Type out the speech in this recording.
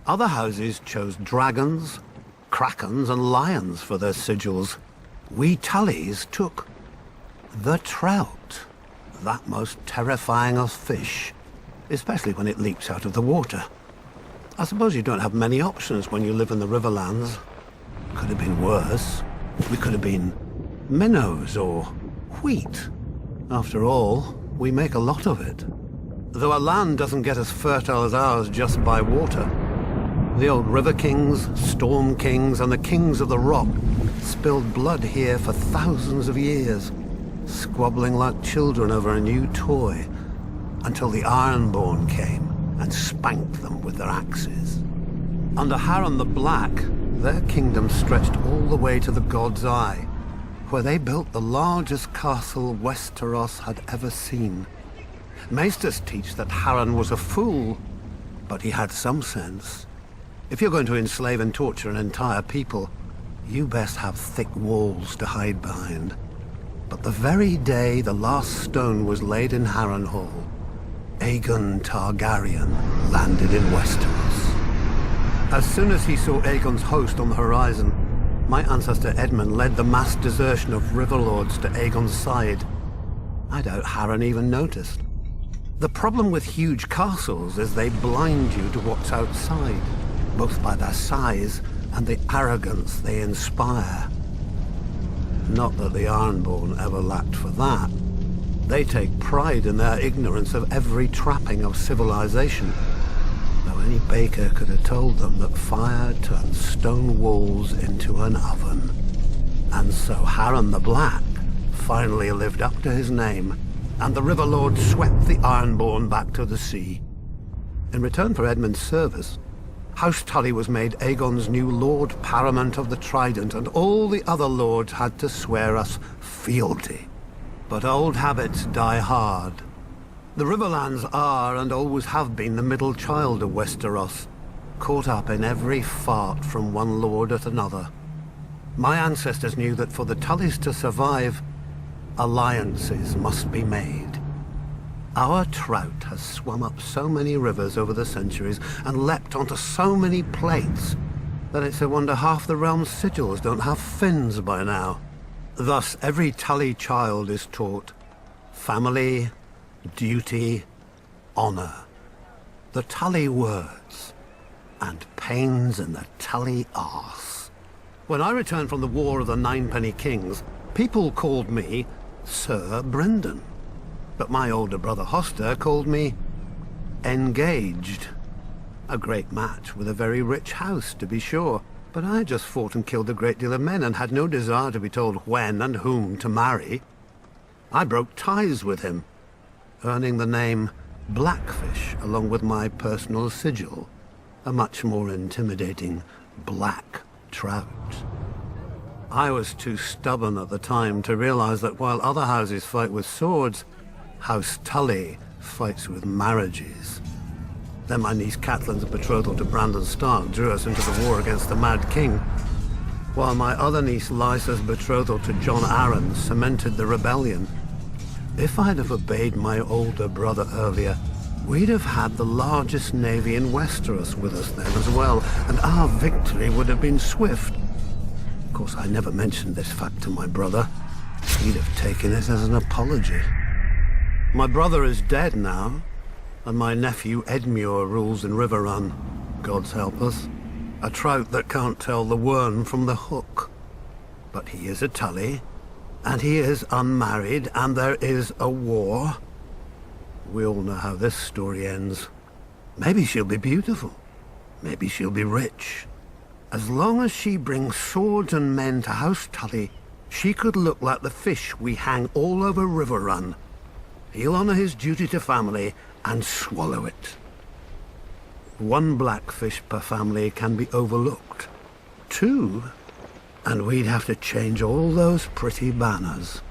Other houses chose dragons, krakens and lions for their sigils. We Tullys took the trout, that most terrifying of fish, especially when it leaps out of the water. I suppose you don't have many options when you live in the Riverlands. Could have been worse. We could have been minnows or wheat. After all, we make a lot of it. Though a land doesn't get as fertile as ours just by water. The old river kings, storm kings, and the kings of the rock spilled blood here for thousands of years, squabbling like children over a new toy, until the Ironborn came and spanked them with their axes. Under Harren the Black, their kingdom stretched all the way to the God's Eye, where they built the largest castle Westeros had ever seen. Maesters teach that Harren was a fool, but he had some sense. If you're going to enslave and torture an entire people, you best have thick walls to hide behind. But the very day the last stone was laid in Harrenhal, Aegon Targaryen landed in Westeros. As soon as he saw Aegon's host on the horizon, my ancestor Edmund led the mass desertion of Riverlords to Aegon's side. I doubt Harren even noticed. The problem with huge castles is they blind you to what's outside, both by their size and the arrogance they inspire. Not that the Ironborn ever lacked for that. They take pride in their ignorance of every trapping of civilization. Though any baker could have told them that fire turns stone walls into an oven. And so Harren the Black finally lived up to his name, and the Riverlord swept the Ironborn back to the sea. In return for Edmund's service, House Tully was made Aegon's new Lord Paramount of the Trident, and all the other lords had to swear us fealty. But old habits die hard. The Riverlands are, and always have been, the middle child of Westeros, caught up in every fart from one lord at another. My ancestors knew that for the Tullys to survive, alliances must be made. Our trout has swum up so many rivers over the centuries and leapt onto so many plates that it's a wonder half the realm's sigils don't have fins by now. Thus, every Tully child is taught family, duty, honor. The Tully words, and pains in the Tully arse. When I returned from the War of the Ninepenny Kings, people called me Sir Brendan. But my older brother Hoster called me Engaged. A great match with a very rich house, to be sure. But I just fought and killed a great deal of men and had no desire to be told when and whom to marry. I broke ties with him, earning the name Blackfish along with my personal sigil, a much more intimidating black trout. I was too stubborn at the time to realize that while other houses fight with swords, House Tully fights with marriages. Then my niece Catelyn's betrothal to Brandon Stark drew us into the war against the Mad King, while my other niece Lysa's betrothal to Jon Arryn cemented the rebellion. If I'd have obeyed my older brother earlier, we'd have had the largest navy in Westeros with us then as well, and our victory would have been swift. Of course, I never mentioned this fact to my brother. He'd have taken it as an apology. My brother is dead now, and my nephew Edmure rules in Riverrun, God's help us. A trout that can't tell the worm from the hook. But he is a Tully, and he is unmarried, and there is a war. We all know how this story ends. Maybe she'll be beautiful. Maybe she'll be rich. As long as she brings swords and men to House Tully, she could look like the fish we hang all over Riverrun. He'll honor his duty to family and swallow it. One blackfish per family can be overlooked. Two, and we'd have to change all those pretty banners.